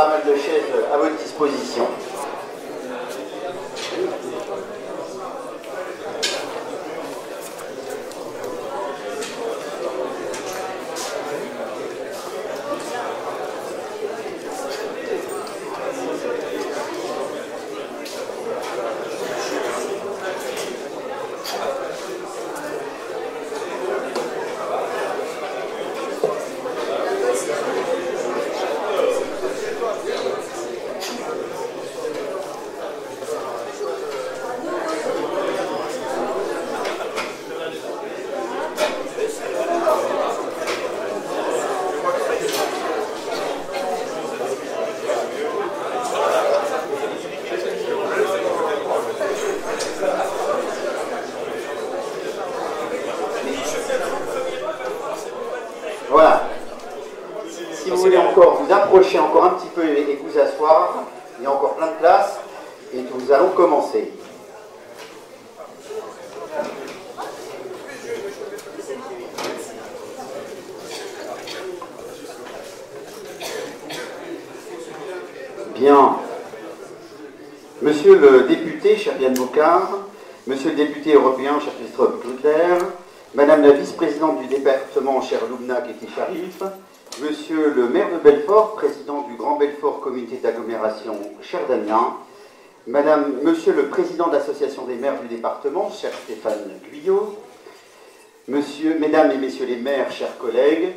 pas mal de chaises à votre disposition. Voilà. Si vous voulez encore vous approcher encore un petit peu et vous asseoir, il y a encore plein de place et nous allons commencer. Bien. Monsieur le député, cher Yann Bocard, monsieur le député européen, cher Christophe Grudler, madame la vice-présidente du département, cher Loubna Keti Sharif, monsieur le maire de Belfort, président du Grand Belfort Communauté d'agglomération, cher Damien, monsieur le président de l'association des maires du département, cher Stéphane Guyot, mesdames et messieurs les maires, chers collègues,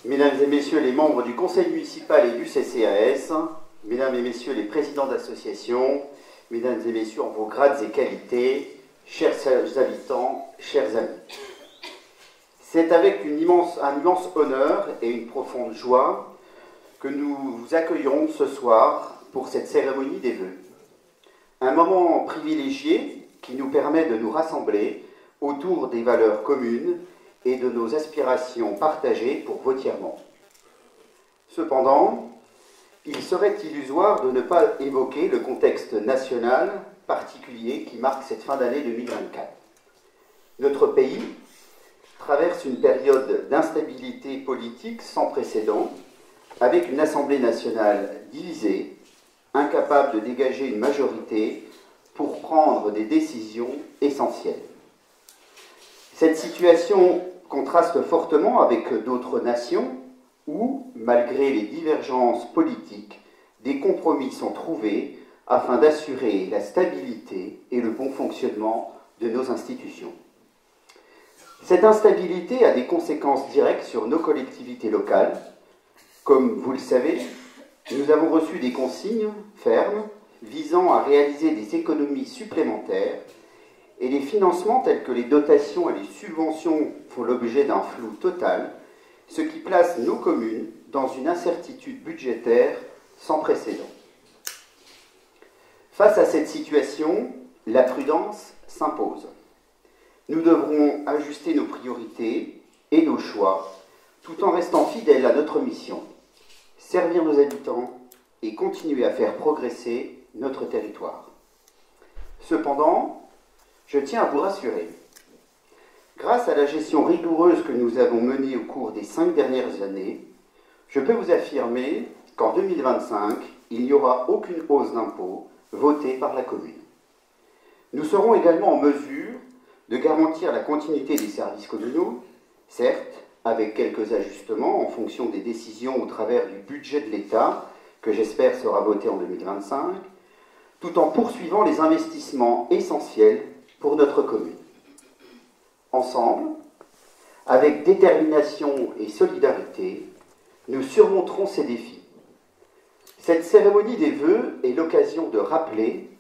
mesdames et messieurs les membres du conseil municipal et du CCAS, mesdames et messieurs les présidents d'associations, mesdames et messieurs en vos grades et qualités, chers habitants, chers amis. C'est avec un immense honneur et une profonde joie que nous vous accueillerons ce soir pour cette cérémonie des vœux. Un moment privilégié qui nous permet de nous rassembler autour des valeurs communes et de nos aspirations partagées pour Vauthièrement. Cependant, il serait illusoire de ne pas évoquer le contexte national particulier qui marque cette fin d'année 2024. Notre pays traverse une période d'instabilité politique sans précédent, avec une Assemblée nationale divisée, incapable de dégager une majorité pour prendre des décisions essentielles. Cette situation contraste fortement avec d'autres nations où, malgré les divergences politiques, des compromis sont trouvés afin d'assurer la stabilité et le bon fonctionnement de nos institutions. Cette instabilité a des conséquences directes sur nos collectivités locales. Comme vous le savez, nous avons reçu des consignes fermes visant à réaliser des économies supplémentaires et les financements tels que les dotations et les subventions font l'objet d'un flou total, ce qui place nos communes dans une incertitude budgétaire sans précédent. Face à cette situation, la prudence s'impose. Nous devrons ajuster nos priorités et nos choix, tout en restant fidèles à notre mission, servir nos habitants et continuer à faire progresser notre territoire. Cependant, je tiens à vous rassurer. Grâce à la gestion rigoureuse que nous avons menée au cours des 5 dernières années, je peux vous affirmer qu'en 2025, il n'y aura aucune hausse d'impôts votée par la commune. Nous serons également en mesure de garantir la continuité des services communaux, certes avec quelques ajustements en fonction des décisions au travers du budget de l'État, que j'espère sera voté en 2025, tout en poursuivant les investissements essentiels pour notre commune. Ensemble, avec détermination et solidarité, nous surmonterons ces défis. Cette cérémonie des vœux est l'occasion de rappeler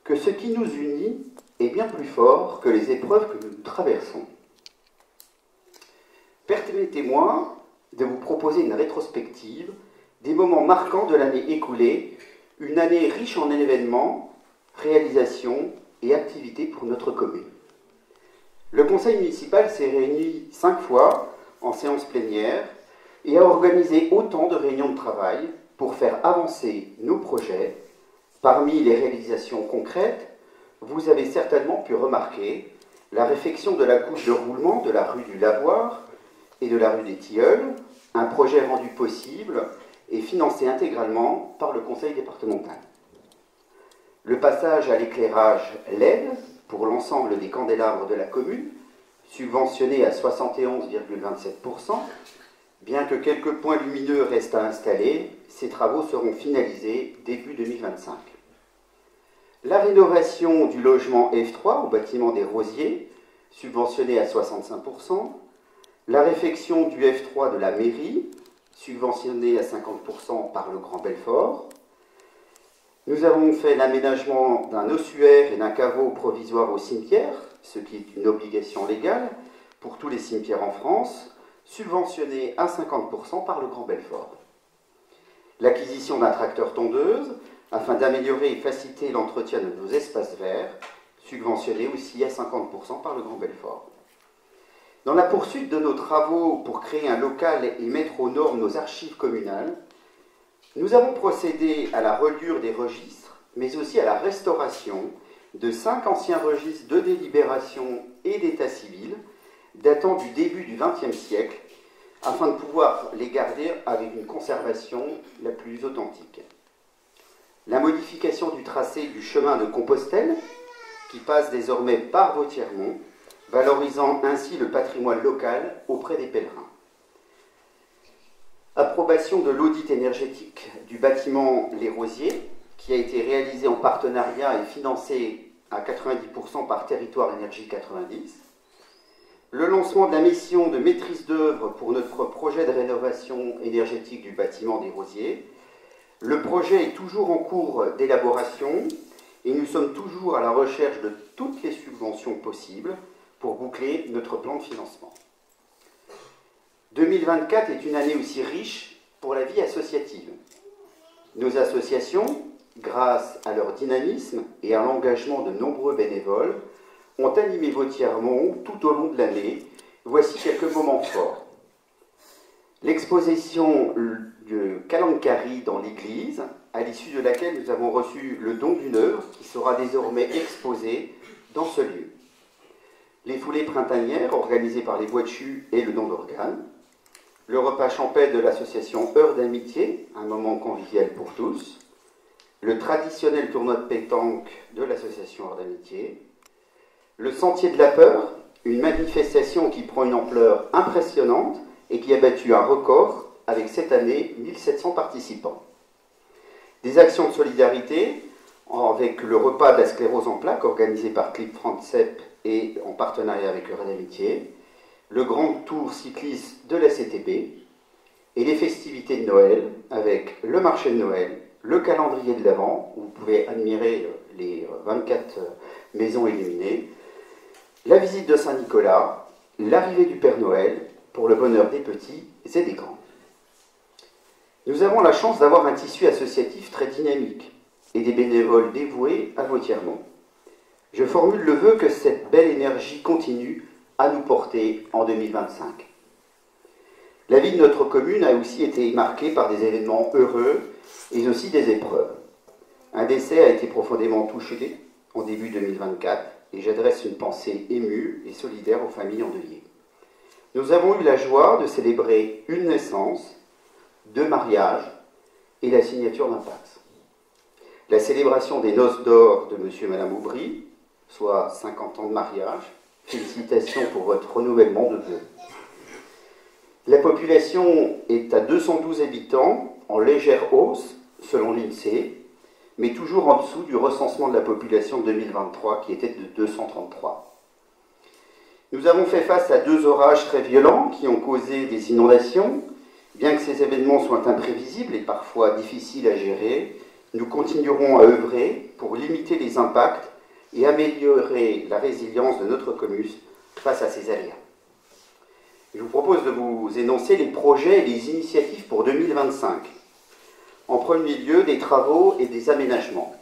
que ce qui nous unit est bien plus fort que les épreuves que nous traversons. Permettez-moi de vous proposer une rétrospective des moments marquants de l'année écoulée, une année riche en événements, réalisations et activités pour notre commune. Le conseil municipal s'est réuni 5 fois en séance plénière et a organisé autant de réunions de travail pour faire avancer nos projets. Parmi les réalisations concrètes, vous avez certainement pu remarquer la réfection de la couche de roulement de la rue du Lavoir et de la rue des Tilleuls, un projet rendu possible est financé intégralement par le conseil départemental. Le passage à l'éclairage LED pour l'ensemble des candélabres de la commune, subventionné à 71,27%, bien que quelques points lumineux restent à installer, ces travaux seront finalisés début 2025. La rénovation du logement F3 au bâtiment des Rosiers, subventionné à 65%, la réfection du F3 de la mairie, subventionné à 50% par le Grand Belfort. Nous avons fait l'aménagement d'un ossuaire et d'un caveau provisoire au cimetière, ce qui est une obligation légale pour tous les cimetières en France, subventionné à 50% par le Grand Belfort. L'acquisition d'un tracteur tondeuse, afin d'améliorer et faciliter l'entretien de nos espaces verts, subventionné aussi à 50% par le Grand Belfort. Dans la poursuite de nos travaux pour créer un local et mettre aux normes nos archives communales, nous avons procédé à la reliure des registres, mais aussi à la restauration de 5 anciens registres de délibération et d'état civil, datant du début du XXe siècle, afin de pouvoir les garder avec une conservation la plus authentique. La modification du tracé du chemin de Compostelle, qui passe désormais par Vautiermont, valorisant ainsi le patrimoine local auprès des pèlerins. Approbation de l'audit énergétique du bâtiment Les Rosiers, qui a été réalisé en partenariat et financé à 90% par Territoire Énergie 90. Le lancement de la mission de maîtrise d'œuvre pour notre projet de rénovation énergétique du bâtiment des Rosiers. Le projet est toujours en cours d'élaboration et nous sommes toujours à la recherche de toutes les subventions possibles pour boucler notre plan de financement. 2024 est une année aussi riche pour la vie associative. Nos associations, grâce à leur dynamisme et à l'engagement de nombreux bénévoles, ont animé Vautiermont tout au long de l'année. Voici quelques moments forts. L'exposition de Kalankari dans l'église, à l'issue de laquelle nous avons reçu le don d'une œuvre qui sera désormais exposée dans ce lieu. Les foulées printanières organisées par les Bois de Chu et le don d'organes. Le repas champêtre de l'association Heure d'Amitié, un moment convivial pour tous. Le traditionnel tournoi de pétanque de l'association Heure d'Amitié. Le Sentier de la Peur, une manifestation qui prend une ampleur impressionnante et qui a battu un record avec cette année 1700 participants. Des actions de solidarité avec le repas de la sclérose en plaques organisé par Clip Francep et en partenariat avec Heure d'Amitié, le grand tour cycliste de la CTB et les festivités de Noël avec le marché de Noël, le calendrier de l'Avent, où vous pouvez admirer les 24 maisons illuminées, la visite de Saint-Nicolas, l'arrivée du Père Noël, pour le bonheur des petits et des grands. Nous avons la chance d'avoir un tissu associatif très dynamique et des bénévoles dévoués à Vautiermont. Je formule le vœu que cette belle énergie continue à nous porter en 2025. La vie de notre commune a aussi été marquée par des événements heureux et aussi des épreuves. Un décès a été profondément touché en début 2024 et j'adresse une pensée émue et solidaire aux familles endeuillées. Nous avons eu la joie de célébrer une naissance, 2 mariages et la signature d'un Pacs. La célébration des noces d'or de monsieur et madame Aubry, soit 50 ans de mariage. Félicitations pour votre renouvellement de vœux. La population est à 212 habitants, en légère hausse, selon l'INSEE, mais toujours en dessous du recensement de la population de 2023, qui était de 233. Nous avons fait face à 2 orages très violents qui ont causé des inondations. Bien que ces événements soient imprévisibles et parfois difficiles à gérer, nous continuerons à œuvrer pour limiter les impacts et améliorer la résilience de notre commune face à ces aléas. Je vous propose de vous énoncer les projets et les initiatives pour 2025. En premier lieu, des travaux et des aménagements.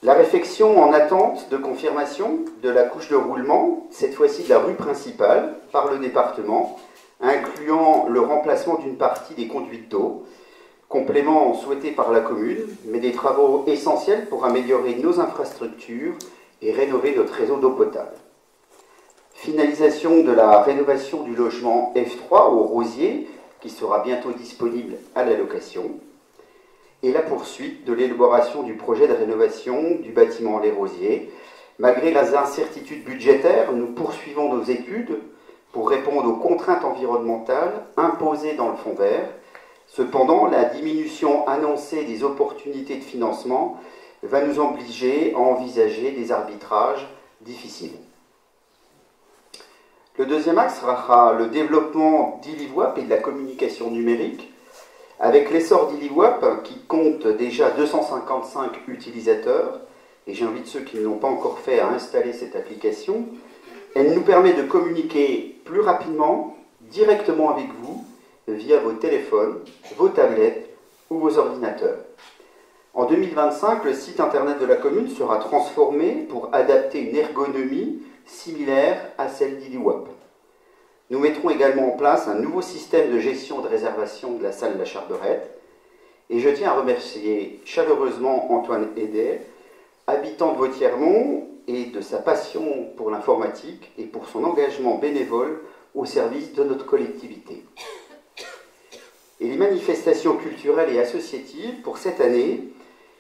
La réfection en attente de confirmation de la couche de roulement, cette fois-ci de la rue principale, par le département, incluant le remplacement d'une partie des conduites d'eau, complément souhaité par la commune, mais des travaux essentiels pour améliorer nos infrastructures et rénover notre réseau d'eau potable. Finalisation de la rénovation du logement F3 au Rosier, qui sera bientôt disponible à la location, et la poursuite de l'élaboration du projet de rénovation du bâtiment Les Rosiers. Malgré les incertitudes budgétaires, nous poursuivons nos études pour répondre aux contraintes environnementales imposées dans le fonds vert. Cependant, la diminution annoncée des opportunités de financement va nous obliger à envisager des arbitrages difficiles. Le deuxième axe sera le développement d'ILIWAP et de la communication numérique. Avec l'essor d'ILIWAP, qui compte déjà 255 utilisateurs, et j'invite ceux qui ne l'ont pas encore fait à installer cette application, elle nous permet de communiquer plus rapidement, directement avec vous, via vos téléphones, vos tablettes ou vos ordinateurs. En 2025, le site internet de la commune sera transformé pour adapter une ergonomie similaire à celle d'ILIWAP. Nous mettrons également en place un nouveau système de gestion de réservation de la salle La Charberette. Et je tiens à remercier chaleureusement Antoine Hédet, habitant de Vauthièrmont, et de sa passion pour l'informatique et pour son engagement bénévole au service de notre collectivité. Et les manifestations culturelles et associatives pour cette année,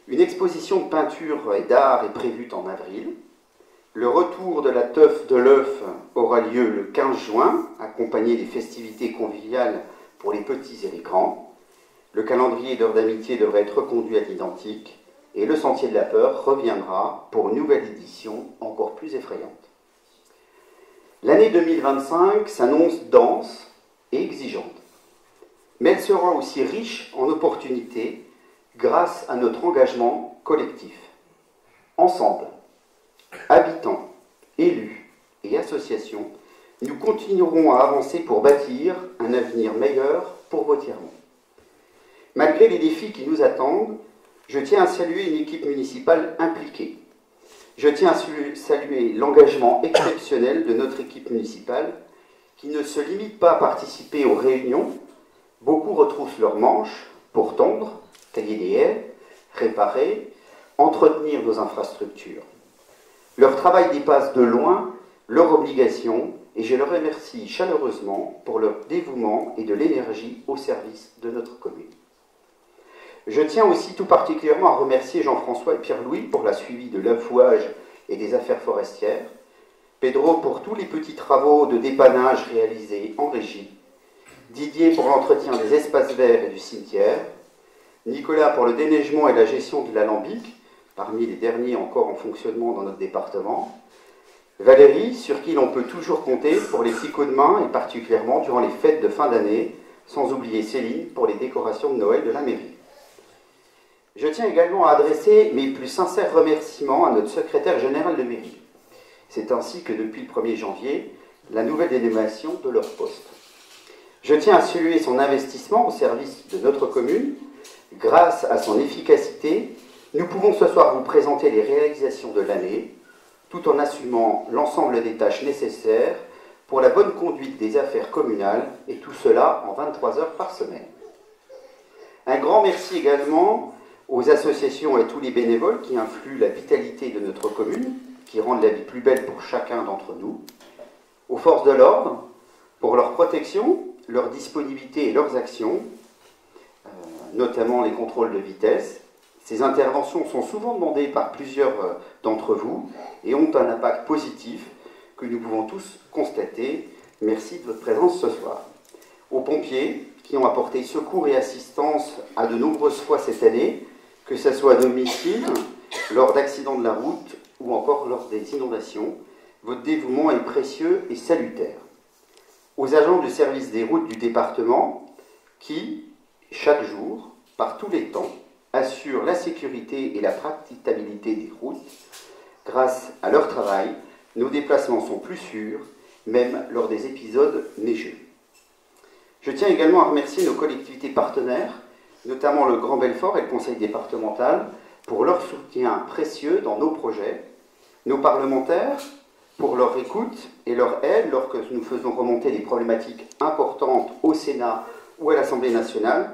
une exposition de peinture et d'art est prévue en avril. Le retour de la teuf de l'œuf aura lieu le 15 juin, accompagné des festivités conviviales pour les petits et les grands. Le calendrier d'heures d'amitié devrait être reconduit à l'identique. Et le Sentier de la Peur reviendra pour une nouvelle édition encore plus effrayante. L'année 2025 s'annonce dense et exigeante. Mais elle sera aussi riche en opportunités grâce à notre engagement collectif. Ensemble, habitants, élus et associations, nous continuerons à avancer pour bâtir un avenir meilleur pour Vauthièrmont. Malgré les défis qui nous attendent, je tiens à saluer une équipe municipale impliquée. Je tiens à saluer l'engagement exceptionnel de notre équipe municipale qui ne se limite pas à participer aux réunions. Beaucoup retroussent leurs manches pour tondre, tailler des haies, réparer, entretenir nos infrastructures. Leur travail dépasse de loin leur obligation et je les remercie chaleureusement pour leur dévouement et de l'énergie au service de notre commune. Je tiens aussi tout particulièrement à remercier Jean-François et Pierre-Louis pour la suivi de l'affouage et des affaires forestières, Pedro pour tous les petits travaux de dépannage réalisés en régie, Didier pour l'entretien des espaces verts et du cimetière, Nicolas pour le déneigement et la gestion de l'alambic, parmi les derniers encore en fonctionnement dans notre département, Valérie, sur qui l'on peut toujours compter pour les petits coups de main et particulièrement durant les fêtes de fin d'année, sans oublier Céline pour les décorations de Noël de la mairie. Je tiens également à adresser mes plus sincères remerciements à notre secrétaire général de mairie. C'est ainsi que depuis le 1er janvier, la nouvelle dénomination de leur poste. Je tiens à saluer son investissement au service de notre commune. Grâce à son efficacité, nous pouvons ce soir vous présenter les réalisations de l'année, tout en assumant l'ensemble des tâches nécessaires pour la bonne conduite des affaires communales, et tout cela en 23 heures par semaine. Un grand merci également aux associations et tous les bénévoles qui influent la vitalité de notre commune, qui rendent la vie plus belle pour chacun d'entre nous, aux forces de l'ordre, pour leur protection, leur disponibilité et leurs actions, notamment les contrôles de vitesse. Ces interventions sont souvent demandées par plusieurs d'entre vous et ont un impact positif que nous pouvons tous constater. Merci de votre présence ce soir. Aux pompiers qui ont apporté secours et assistance à de nombreuses fois cette année, que ce soit à domicile, lors d'accidents de la route ou encore lors des inondations, votre dévouement est précieux et salutaire. Aux agents du service des routes du département qui, chaque jour, par tous les temps, assurent la sécurité et la praticabilité des routes. Grâce à leur travail, nos déplacements sont plus sûrs, même lors des épisodes neigeux. Je tiens également à remercier nos collectivités partenaires, notamment le Grand Belfort et le Conseil départemental, pour leur soutien précieux dans nos projets, nos parlementaires, pour leur écoute et leur aide lorsque nous faisons remonter des problématiques importantes au Sénat ou à l'Assemblée nationale.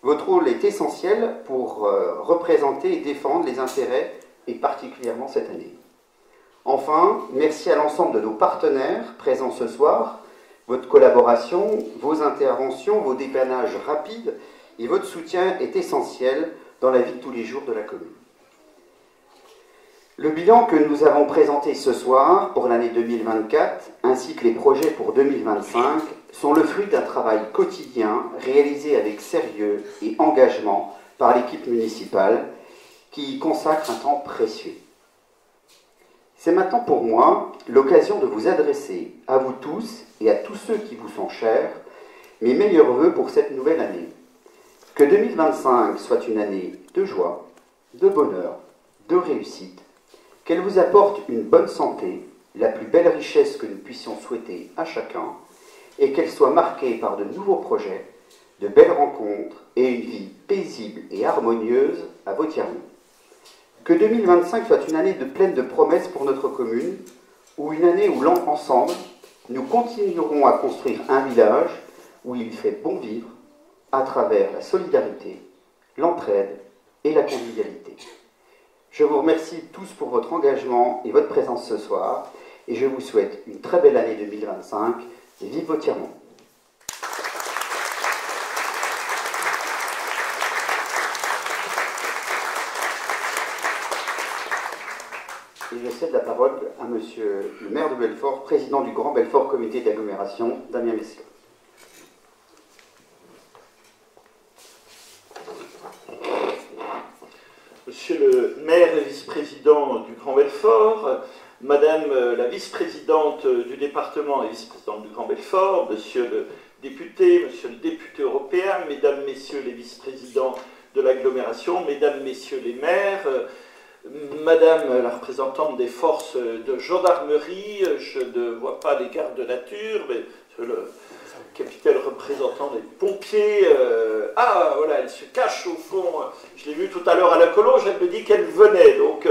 Votre rôle est essentiel pour représenter et défendre les intérêts, et particulièrement cette année. Enfin, merci à l'ensemble de nos partenaires présents ce soir Votre collaboration, vos interventions, vos dépannages rapides et votre soutien est essentiel dans la vie de tous les jours de la commune. Le bilan que nous avons présenté ce soir pour l'année 2024, ainsi que les projets pour 2025, sont le fruit d'un travail quotidien réalisé avec sérieux et engagement par l'équipe municipale qui y consacre un temps précieux. C'est maintenant pour moi l'occasion de vous adresser à vous tous et à tous ceux qui vous sont chers mes meilleurs vœux pour cette nouvelle année. Que 2025 soit une année de joie, de bonheur, de réussite, qu'elle vous apporte une bonne santé, la plus belle richesse que nous puissions souhaiter à chacun, et qu'elle soit marquée par de nouveaux projets, de belles rencontres et une vie paisible et harmonieuse à Vauthièrmont. Que 2025 soit une année pleine de promesses pour notre commune, ou une année où, ensemble, nous continuerons à construire un village où il fait bon vivre à travers la solidarité, l'entraide et la convivialité. Je vous remercie tous pour votre engagement et votre présence ce soir, et je vous souhaite une très belle année 2025, et vive Vauthièrmont. Et je cède la parole à Monsieur le maire de Belfort, président du Grand Belfort Comité d'agglomération, Damien Messier. Monsieur le maire et vice-président du Grand Belfort, Madame la vice-présidente du département et vice-présidente du Grand Belfort, Monsieur le député européen, Mesdames, Messieurs les vice-présidents de l'agglomération, Mesdames, Messieurs les maires, Madame la représentante des forces de gendarmerie, je ne vois pas les gardes de nature, mais le capitaine représentant des pompiers, voilà, elle se cache au fond, je l'ai vue tout à l'heure à la Collonge, elle me dit qu'elle venait, donc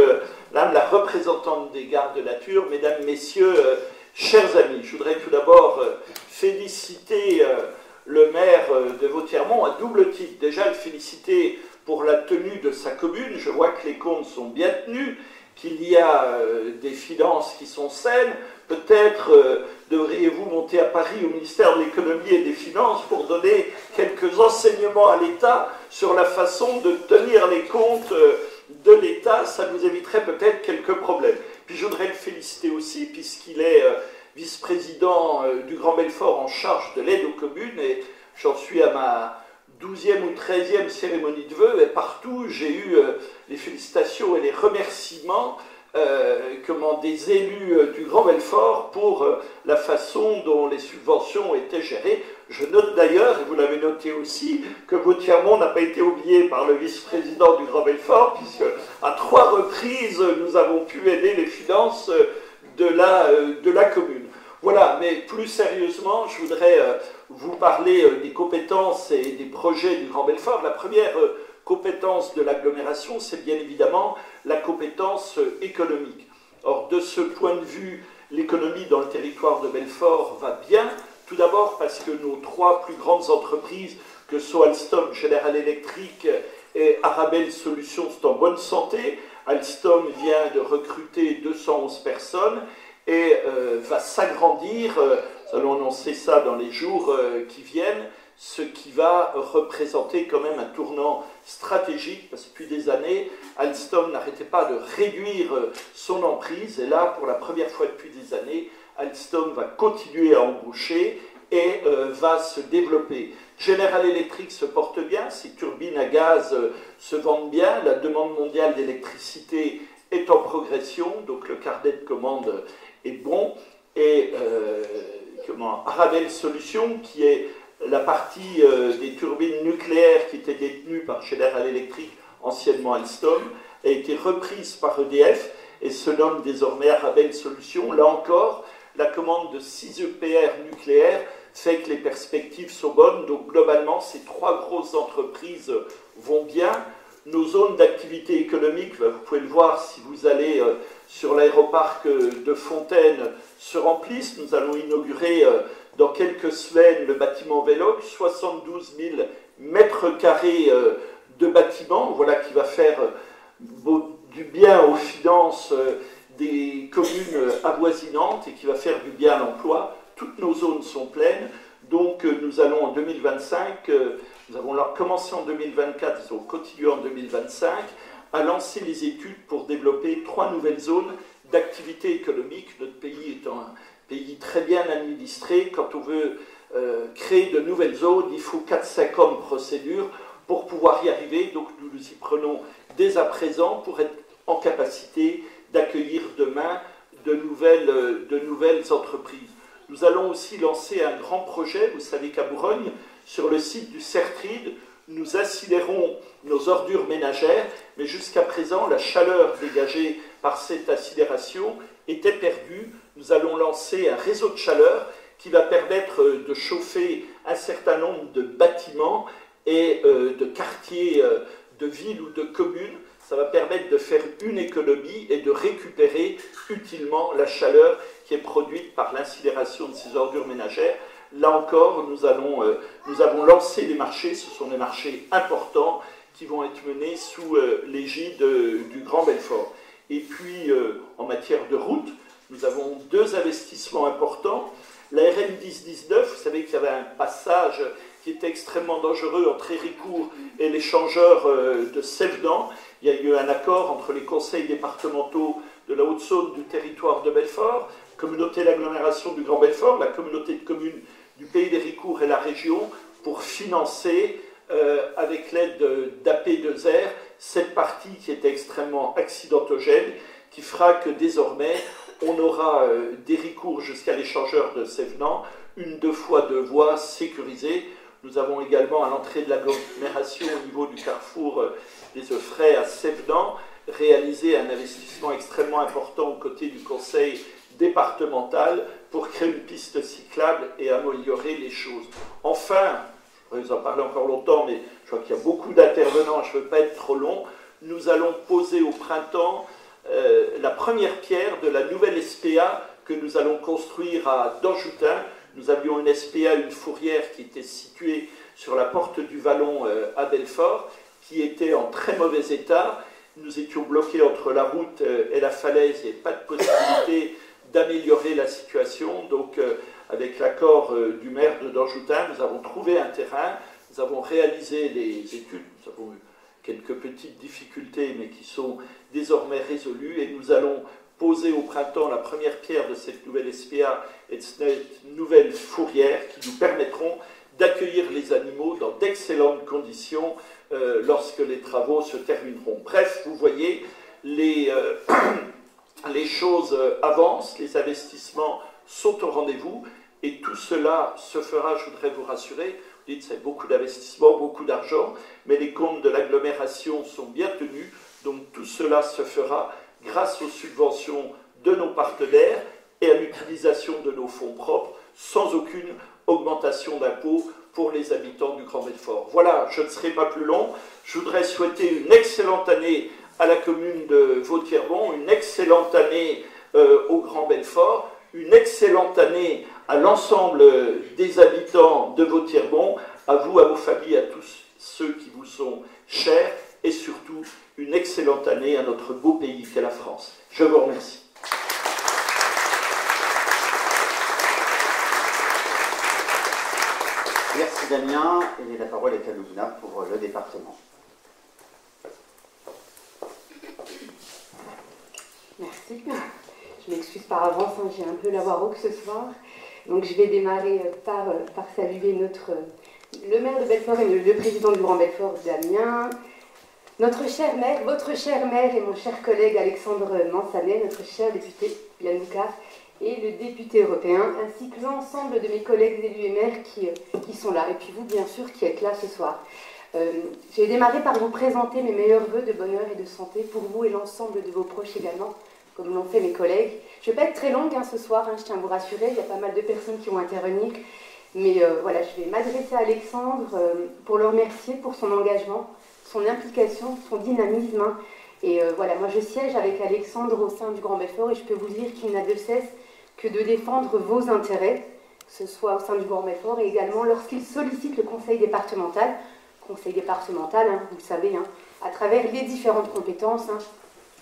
Madame la représentante des gardes de nature, Mesdames, Messieurs, chers amis, je voudrais tout d'abord féliciter le maire de Vauthièrmont à double titre. Déjà, le féliciter pour la tenue de sa commune. Je vois que les comptes sont bien tenus, qu'il y a des finances qui sont saines. Peut-être devriez-vous monter à Paris au ministère de l'économie et des finances pour donner quelques enseignements à l'État sur la façon de tenir les comptes de l'État. Ça nous éviterait peut-être quelques problèmes. Puis je voudrais le féliciter aussi, puisqu'il est vice-président du Grand Belfort en charge de l'aide aux communes, et j'en suis à ma 12e ou 13e cérémonie de vœux, et partout j'ai eu les félicitations et les remerciements des élus du Grand Belfort pour la façon dont les subventions étaient gérées. Je note d'ailleurs, et vous l'avez noté aussi, que Vauthièrmont n'a pas été oublié par le vice-président du Grand Belfort, puisque à 3 reprises nous avons pu aider les finances de la commune. Voilà, mais plus sérieusement, je voudrais vous parler des compétences et des projets du Grand Belfort. La première compétence de l'agglomération, c'est bien évidemment la compétence économique. Or, de ce point de vue, l'économie dans le territoire de Belfort va bien. Tout d'abord parce que nos 3 plus grandes entreprises, que sont Alstom, General Electric et Arabelle Solutions, sont en bonne santé. Alstom vient de recruter 211 personnes et va s'agrandir, nous allons annoncer ça dans les jours qui viennent, ce qui va représenter quand même un tournant stratégique, parce que depuis des années, Alstom n'arrêtait pas de réduire son emprise, et là, pour la première fois depuis des années, Alstom va continuer à embaucher et va se développer. General Electric se porte bien, ses turbines à gaz se vendent bien, la demande mondiale d'électricité est en progression, donc le carnet de commande est bon, et Arabelle Solutions, qui est la partie des turbines nucléaires qui était détenue par General Electric, anciennement Alstom, a été reprise par EDF et se nomme désormais Arabelle Solutions. Là encore, la commande de 6 EPR nucléaires fait que les perspectives sont bonnes. Donc globalement, ces 3 grosses entreprises vont bien. Nos zones d'activité économique, vous pouvez le voir si vous allez sur l'aéroparc de Fontaine, se remplissent. Nous allons inaugurer dans quelques semaines le bâtiment Véloc, 72 000 mètres carrés de bâtiment, voilà qui va faire du bien aux finances des communes avoisinantes et qui va faire du bien à l'emploi. Toutes nos zones sont pleines. 2025, nous avons commencé en 2024, ils ont continué en 2025, à lancer les études pour développer 3 nouvelles zones d'activité économique. Notre pays étant un pays très bien administré, quand on veut créer de nouvelles zones, il faut 4-5 ans de procédure pour pouvoir y arriver. Donc nous nous y prenons dès à présent pour être en capacité d'accueillir demain de nouvelles entreprises. Nous allons aussi lancer un grand projet, vous savez qu'à Bourgogne, sur le site du CERTRID, nous incinérons nos ordures ménagères, mais jusqu'à présent, la chaleur dégagée par cette incinération était perdue. Nous allons lancer un réseau de chaleur qui va permettre de chauffer un certain nombre de bâtiments et de quartiers de villes ou de communes. Ça va permettre de faire une économie et de récupérer utilement la chaleur qui est produite par l'incinération de ces ordures ménagères. Là encore, nous avons lancé des marchés, ce sont des marchés importants qui vont être menés sous l'égide du Grand Belfort. Et puis, en matière de route, nous avons 2 investissements importants. La RN 1019, vous savez qu'il y avait un passage qui était extrêmement dangereux entre Héricourt et l'échangeur de Sévenans. Il y a eu un accord entre les conseils départementaux de la Haute-Saône du territoire de Belfort, communauté d'agglomération du Grand Belfort, la communauté de communes du pays d'Héricourt et la région pour financer, avec l'aide d'AP2R, cette partie qui était extrêmement accidentogène, qui fera que désormais, on aura d'Héricourt jusqu'à l'échangeur de Sévenans, une 2 fois 2 voies sécurisées. Nous avons également à l'entrée de l'agglomération au niveau du carrefour des Eufrais à Sévenans réalisé un investissement extrêmement important aux côtés du conseil départemental pour créer une piste cyclable et améliorer les choses. Enfin, je pourrais vous en parler encore longtemps, mais je vois qu'il y a beaucoup d'intervenants, je ne veux pas être trop long, nous allons poser au printemps la première pierre de la nouvelle SPA que nous allons construire à Danjoutin. Nous avions une SPA, une fourrière qui était située sur la porte du Vallon à Belfort, qui était en très mauvais état. Nous étions bloqués entre la route et la falaise, il n'y avait pas de possibilité d'améliorer la situation. Donc, avec l'accord du maire de Danjoutin, nous avons trouvé un terrain, nous avons réalisé les études, nous avons eu quelques petites difficultés, mais qui sont désormais résolues, et nous allons poser au printemps la première pierre de cette nouvelle SPA et de cette nouvelle fourrière qui nous permettront d'accueillir les animaux dans d'excellentes conditions lorsque les travaux se termineront. Bref, vous voyez, les choses avancent, les investissements sont au rendez-vous, et tout cela se fera, je voudrais vous rassurer. Vous dites, c'est beaucoup d'investissements, beaucoup d'argent, mais les comptes de l'agglomération sont bien tenus, donc tout cela se fera grâce aux subventions de nos partenaires et à l'utilisation de nos fonds propres, sans aucune augmentation d'impôts pour les habitants du Grand Belfort. Voilà, je ne serai pas plus long. Je voudrais souhaiter une excellente année à la commune de Vaud-Thièrbon, une excellente année au Grand Belfort, une excellente année à l'ensemble des habitants de Vaud-Thièrbon, à vous, à vos familles, à tous ceux qui vous sont chers, et surtout une excellente année à notre beau pays qu'est la France. Je vous remercie. Merci Damien, et la parole est à Loubna pour le département. Merci. Je m'excuse par avance, hein, j'ai un peu la voix rauque ce soir. Donc je vais démarrer par saluer le maire de Belfort et le président du Grand Belfort, Damien, notre chère maire, votre chère maire et mon cher collègue Alexandre Mansanet, notre cher député Yann Boucard et le député européen, ainsi que l'ensemble de mes collègues élus et maires qui sont là, et puis vous bien sûr qui êtes là ce soir. Je vais démarrer par vous présenter mes meilleurs vœux de bonheur et de santé pour vous et l'ensemble de vos proches également, comme l'ont fait mes collègues. Je ne vais pas être très longue ce soir, je tiens à vous rassurer, il y a pas mal de personnes qui vont intervenir. Mais voilà, je vais m'adresser à Alexandre pour le remercier pour son engagement, son implication, son dynamisme. Et voilà, moi je siège avec Alexandre au sein du Grand Belfort et je peux vous dire qu'il n'a de cesse que de défendre vos intérêts, que ce soit au sein du Grand Belfort et également lorsqu'il sollicite le conseil départemental, vous le savez, à travers les différentes compétences,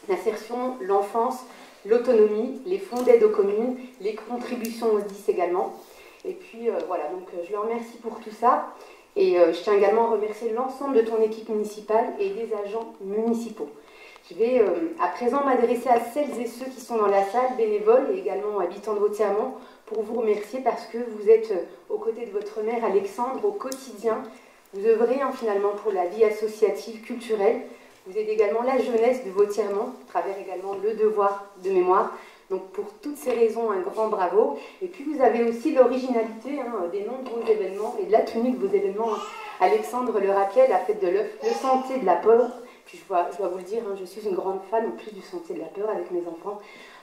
l'insertion, l'enfance, l'autonomie, les fonds d'aide aux communes, les contributions aux SDIS également. Et puis voilà, donc je le remercie pour tout ça. Et je tiens également à remercier l'ensemble de ton équipe municipale et des agents municipaux. Je vais à présent m'adresser à celles et ceux qui sont dans la salle, bénévoles et également habitants de Vautièremont, pour vous remercier parce que vous êtes aux côtés de votre maire Alexandre au quotidien. Vous œuvrez finalement pour la vie associative, culturelle. Vous aidez également la jeunesse de Vautièremont, à travers également le devoir de mémoire. Donc pour toutes ces raisons, un grand bravo. Et puis vous avez aussi l'originalité des nombreux événements et de la tenue de vos événements. Alexandre le rappelait, la fête de l'œuf, le sentier de la peur. Puis je dois vous le dire, je suis une grande fan en plus du sentier de la peur avec mes enfants.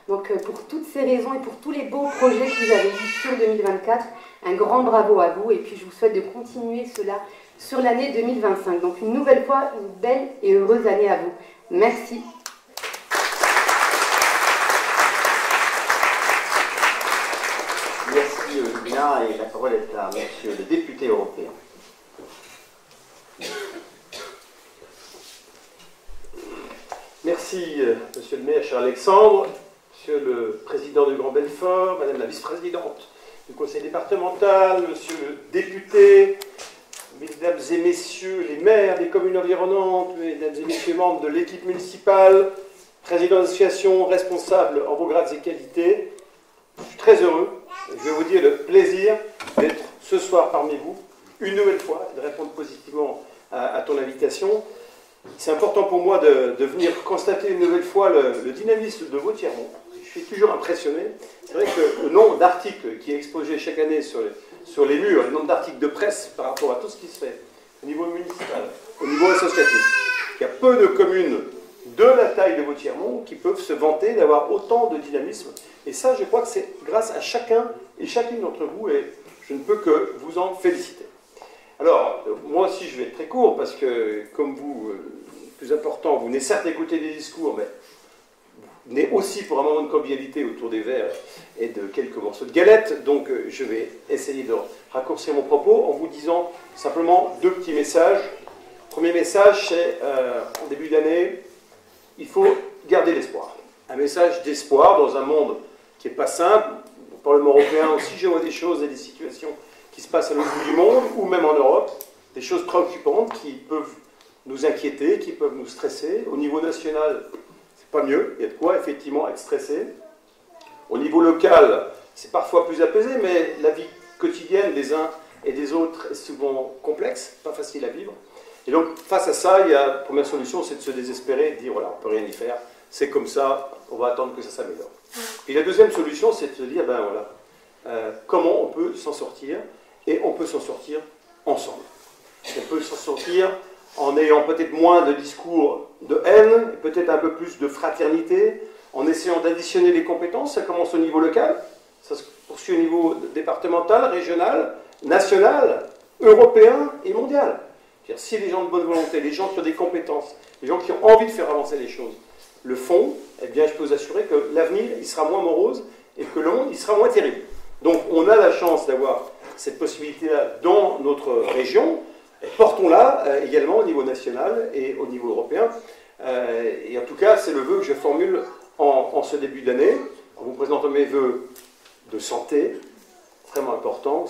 Donc pour toutes ces raisons et pour tous les beaux projets que vous avez eus sur 2024, un grand bravo à vous. Et puis je vous souhaite de continuer cela sur l'année 2025. Donc une nouvelle fois, une belle et heureuse année à vous. Merci. Merci Julien, et la parole est à monsieur le député européen. Merci monsieur le maire, cher Alexandre, monsieur le président du Grand Belfort, madame la vice-présidente du conseil départemental, monsieur le député, mesdames et messieurs les maires des communes environnantes, mesdames et messieurs membres de l'équipe municipale, président d'association, responsable en vos grades et qualités. Je suis très heureux, je vais vous dire le plaisir d'être ce soir parmi vous, une nouvelle fois, de répondre positivement à ton invitation. C'est important pour moi de venir constater une nouvelle fois le dynamisme de Vautièremont. Je suis toujours impressionné. C'est vrai que le nombre d'articles qui est exposé chaque année sur les murs, le nombre d'articles de presse par rapport à tout ce qui se fait au niveau municipal, au niveau associatif, il y a peu de communes de la taille de Vautièremont qui peuvent se vanter d'avoir autant de dynamisme. Et ça, je crois que c'est grâce à chacun et chacune d'entre vous, et je ne peux que vous en féliciter. Alors, moi aussi, je vais être très court, parce que, comme vous, le plus important, vous venez certes écouter des discours, mais vous venez aussi pour un moment de convivialité autour des verres et de quelques morceaux de galettes. Donc, je vais essayer de raccourcir mon propos en vous disant simplement deux petits messages. Le premier message, c'est, en début d'année, il faut garder l'espoir. Un message d'espoir dans un monde qui n'est pas simple. Au Parlement européen aussi, je vois des choses et des situations qui se passent à l'autre bout du monde, ou même en Europe, des choses préoccupantes qui peuvent nous inquiéter, qui peuvent nous stresser. Au niveau national, c'est pas mieux, il y a de quoi effectivement être stressé. Au niveau local, c'est parfois plus apaisé, mais la vie quotidienne des uns et des autres est souvent complexe, pas facile à vivre. Et donc, face à ça, la première solution, c'est de se désespérer et de dire, voilà, on ne peut rien y faire, c'est comme ça, on va attendre que ça s'améliore. Et la deuxième solution, c'est de se dire, ben voilà, comment on peut s'en sortir, et on peut s'en sortir ensemble. On peut s'en sortir en ayant peut-être moins de discours de haine, peut-être un peu plus de fraternité, en essayant d'additionner les compétences. Ça commence au niveau local, ça se poursuit au niveau départemental, régional, national, européen et mondial. C'est-à-dire, si les gens de bonne volonté, les gens qui ont des compétences, les gens qui ont envie de faire avancer les choses, le font, eh bien je peux vous assurer que l'avenir, il sera moins morose et que le monde, il sera moins terrible. Donc on a la chance d'avoir cette possibilité-là dans notre région. Portons-la également au niveau national et au niveau européen. Et en tout cas, c'est le vœu que je formule en ce début d'année, en vous présentant mes vœux de santé, extrêmement important.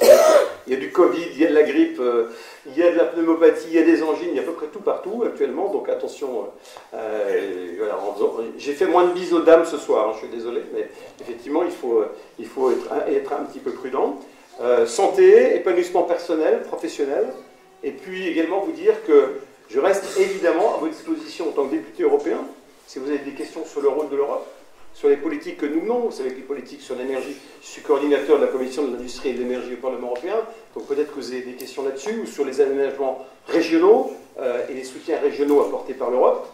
Il y a du Covid, il y a de la grippe, il y a de la pneumopathie, il y a des angines, il y a à peu près tout partout actuellement, donc attention. Voilà, j'ai fait moins de bises aux dames ce soir, hein, je suis désolé, mais effectivement, il faut être un petit peu prudent. Santé, épanouissement personnel, professionnel, et puis également vous dire que je reste évidemment à votre disposition en tant que député européen, si vous avez des questions sur le rôle de l'Europe, sur les politiques que nous menons, vous savez que les politiques sur l'énergie, je suis coordinateur de la Commission de l'Industrie et de l'Énergie au Parlement européen, donc peut-être que vous avez des questions là-dessus, ou sur les aménagements régionaux et les soutiens régionaux apportés par l'Europe.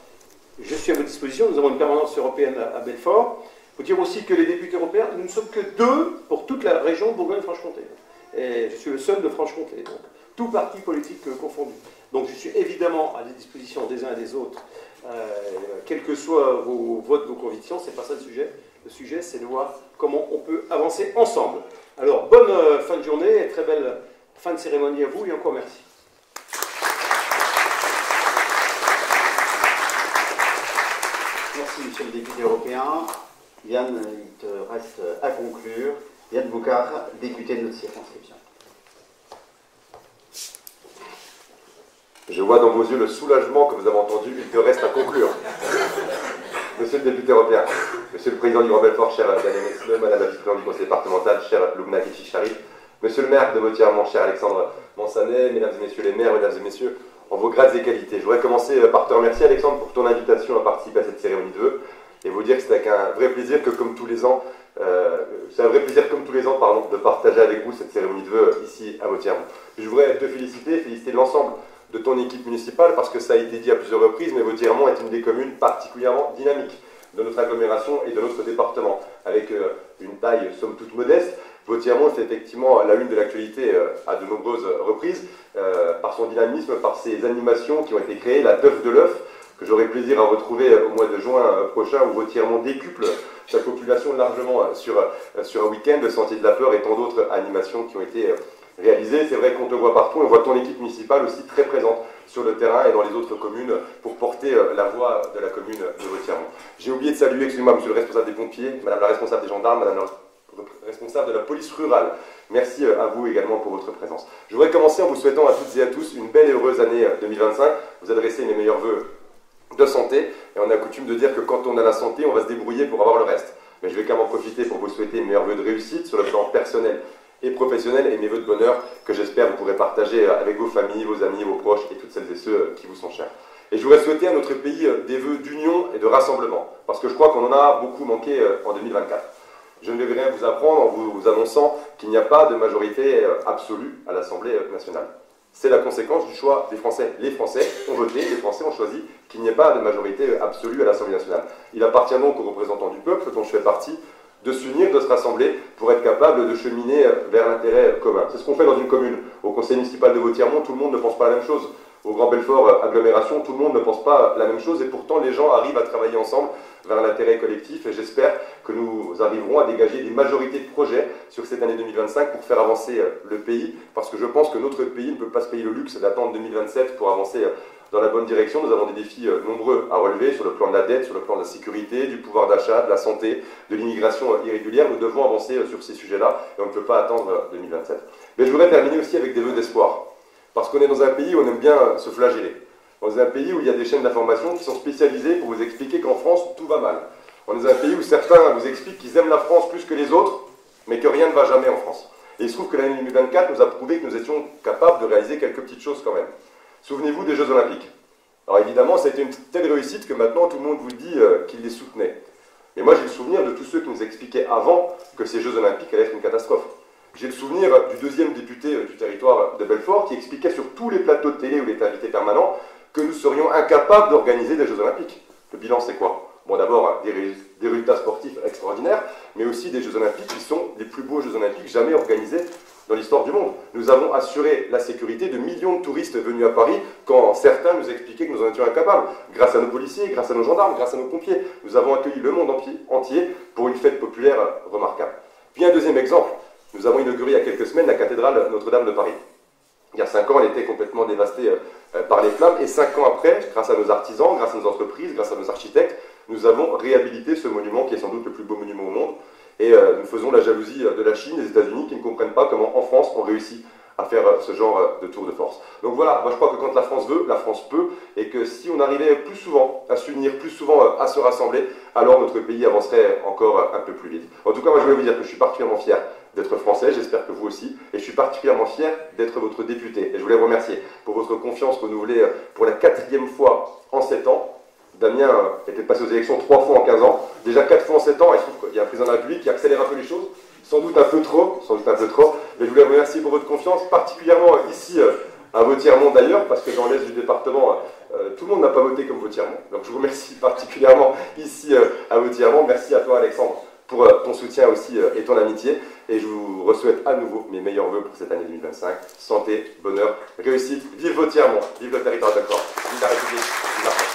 Je suis à votre disposition, nous avons une permanence européenne à Belfort. Il faut dire aussi que les députés européens, nous ne sommes que 2 pour toute la région de Bourgogne-Franche-Comté. Et je suis le seul de Franche-Comté, donc tout parti politique confondu. Donc je suis évidemment à la disposition des uns et des autres, quels que soient vos votes, vos convictions, c'est pas ça le sujet. Le sujet, c'est de voir comment on peut avancer ensemble. Alors, bonne fin de journée et très belle fin de cérémonie à vous et encore merci. Merci, monsieur le député européen. Yann, il te reste à conclure. Yann Boucard, député de notre circonscription. Je vois dans vos yeux le soulagement que vous avez entendu, il te reste à conclure. Monsieur le député européen, Monsieur le président du Grand Belfort, cher Daniel Metzler, Madame la vice-présidente du conseil départemental, cher Lubna Gichi-Sharif, Monsieur le maire de Vautièrement, cher Alexandre Mansanet, Mesdames et Messieurs les maires, Mesdames et Messieurs, en vos grades et qualités. Je voudrais commencer par te remercier, Alexandre, pour ton invitation à participer à cette cérémonie de vœux et vous dire que c'est avec un vrai plaisir que, comme tous les ans, de partager avec vous cette cérémonie de vœux ici à Vautièrement. Je voudrais te féliciter l'ensemble de ton équipe municipale, parce que ça a été dit à plusieurs reprises, mais Vautièrement est une des communes particulièrement dynamiques de notre agglomération et de notre département, avec une taille somme toute modeste. Vautièrement fait effectivement la une de l'actualité à de nombreuses reprises, par son dynamisme, par ses animations qui ont été créées, la teuf de l'œuf, que j'aurai plaisir à retrouver au mois de juin prochain, où Vautièrement décuple sa population largement sur un week-end, le Sentier de la Peur et tant d'autres animations qui ont été réalisées. C'est vrai qu'on te voit partout, on voit ton équipe municipale aussi très présente sur le terrain et dans les autres communes pour porter la voix de la commune de Vautièrement. J'ai oublié de saluer, excusez-moi, monsieur le responsable des pompiers, madame la responsable des gendarmes, madame la responsable de la police rurale. Merci à vous également pour votre présence. Je voudrais commencer en vous souhaitant à toutes et à tous une belle et heureuse année 2025. Vous adressez mes meilleurs vœux de santé, et on a coutume de dire que quand on a la santé, on va se débrouiller pour avoir le reste. Mais je vais quand même en profiter pour vous souhaiter mes meilleurs vœux de réussite sur le plan personnel et professionnel, et mes vœux de bonheur que j'espère vous pourrez partager avec vos familles, vos amis, vos proches et toutes celles et ceux qui vous sont chers. Et je voudrais souhaiter à notre pays des vœux d'union et de rassemblement, parce que je crois qu'on en a beaucoup manqué en 2024. Je ne vais rien vous apprendre en vous annonçant qu'il n'y a pas de majorité absolue à l'Assemblée nationale. C'est la conséquence du choix des Français. Les Français ont voté, les Français ont choisi qu'il n'y ait pas de majorité absolue à l'Assemblée nationale. Il appartient donc aux représentants du peuple, dont je fais partie, de s'unir, de se rassembler pour être capable de cheminer vers l'intérêt commun. C'est ce qu'on fait dans une commune. Au conseil municipal de Vautièrement, tout le monde ne pense pas la même chose. Au Grand Belfort agglomération, tout le monde ne pense pas la même chose, et pourtant les gens arrivent à travailler ensemble vers l'intérêt collectif, et j'espère que nous arriverons à dégager des majorités de projets sur cette année 2025 pour faire avancer le pays, parce que je pense que notre pays ne peut pas se payer le luxe d'attendre 2027 pour avancer dans la bonne direction. Nous avons des défis nombreux à relever sur le plan de la dette, sur le plan de la sécurité, du pouvoir d'achat, de la santé, de l'immigration irrégulière. Nous devons avancer sur ces sujets-là, et on ne peut pas attendre 2027. Mais je voudrais terminer aussi avec des vœux d'espoir. Parce qu'on est dans un pays où on aime bien se flageller. On est dans un pays où il y a des chaînes d'information qui sont spécialisées pour vous expliquer qu'en France, tout va mal. On est dans un pays où certains vous expliquent qu'ils aiment la France plus que les autres, mais que rien ne va jamais en France. Et il se trouve que l'année 2024 nous a prouvé que nous étions capables de réaliser quelques petites choses quand même. Souvenez-vous des Jeux Olympiques. Alors évidemment, ça a été une telle réussite que maintenant tout le monde vous dit qu'il les soutenait. Mais moi j'ai le souvenir de tous ceux qui nous expliquaient avant que ces Jeux Olympiques allaient être une catastrophe. J'ai le souvenir du deuxième député du territoire de Belfort qui expliquait sur tous les plateaux de télé où il était invité permanent que nous serions incapables d'organiser des Jeux Olympiques. Le bilan, c'est quoi? Bon, d'abord, des résultats sportifs extraordinaires, mais aussi des Jeux Olympiques qui sont les plus beaux Jeux Olympiques jamais organisés dans l'histoire du monde. Nous avons assuré la sécurité de millions de touristes venus à Paris quand certains nous expliquaient que nous en étions incapables. Grâce à nos policiers, grâce à nos gendarmes, grâce à nos pompiers, nous avons accueilli le monde entier pour une fête populaire remarquable. Puis un deuxième exemple. Nous avons inauguré il y a quelques semaines la cathédrale Notre-Dame de Paris. Il y a 5 ans, elle était complètement dévastée par les flammes, et 5 ans après, grâce à nos artisans, grâce à nos entreprises, grâce à nos architectes, nous avons réhabilité ce monument qui est sans doute le plus beau monument au monde, et nous faisons la jalousie de la Chine, des États-Unis, qui ne comprennent pas comment en France on réussit à faire ce genre de tour de force. Donc voilà, moi je crois que quand la France veut, la France peut, et que si on arrivait plus souvent à s'unir, plus souvent à se rassembler, alors notre pays avancerait encore un peu plus vite. En tout cas, moi je voulais vous dire que je suis particulièrement fier d'être français, j'espère que vous aussi, et je suis particulièrement fier d'être votre député. Et je voulais vous remercier pour votre confiance renouvelée pour la 4e fois en 7 ans. Damien était passé aux élections 3 fois en 15 ans, déjà 4 fois en 7 ans, et je trouve qu'il y a un président de la République qui accélère un peu les choses, sans doute un peu trop, mais je voulais vous remercier pour votre confiance, particulièrement ici à Vautièrement d'ailleurs, parce que dans l'est du département, tout le monde n'a pas voté comme Vautièrement. Donc je vous remercie particulièrement ici à Vautièrement. Merci à toi Alexandre pour ton soutien aussi et ton amitié. Et je vous souhaite à nouveau mes meilleurs vœux pour cette année 2025. Santé, bonheur, réussite. Vive Vautièrement, vive le territoire de Belfort, vive la République, vive la France.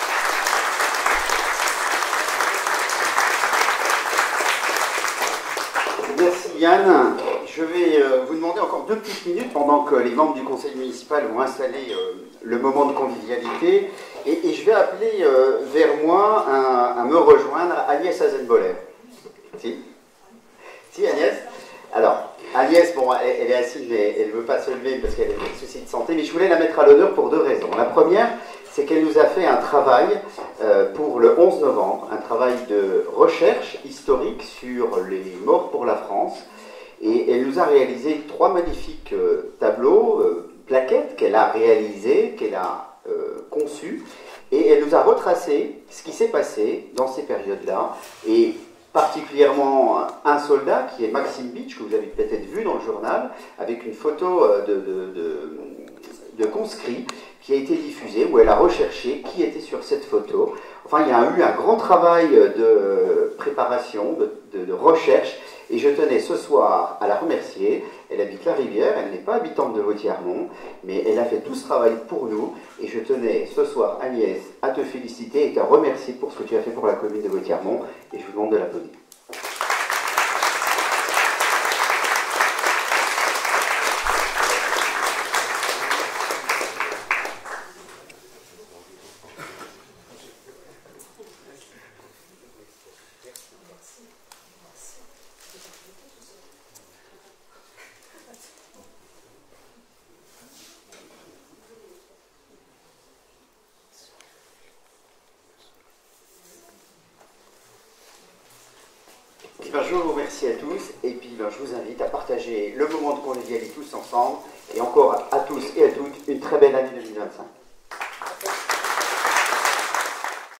Merci Yann. Je vais vous demander encore 2 petites minutes pendant que les membres du conseil municipal vont installer le moment de convivialité. Et je vais appeler vers moi à me rejoindre Agnès Azenboller. Si Agnès? Alors, Agnès, bon, elle est assise, mais elle ne veut pas se lever parce qu'elle a des soucis de santé, mais je voulais la mettre à l'honneur pour 2 raisons. La première, c'est qu'elle nous a fait un travail pour le 11 novembre, un travail de recherche historique sur les morts pour la France, et elle nous a réalisé 3 magnifiques tableaux, plaquettes qu'elle a réalisées, qu'elle a conçues, et elle nous a retracé ce qui s'est passé dans ces périodes-là, et particulièrement un soldat qui est Maxime Beach, que vous avez peut-être vu dans le journal, avec une photo de conscrit qui a été diffusée, où elle a recherché qui était sur cette photo. Enfin, il y a eu un grand travail de préparation, de recherche, et je tenais ce soir à la remercier. Elle habite la Rivière, elle n'est pas habitante de Vautièremont, mais elle a fait tout ce travail pour nous, et je tenais ce soir, Agnès, à te féliciter et te remercier pour ce que tu as fait pour la commune de Vautièremont, et je vous demande de l'applaudir. Je vous remercie à tous, et puis je vous invite à partager le moment de convivialité tous ensemble, et encore à tous et à toutes une très belle année 2025.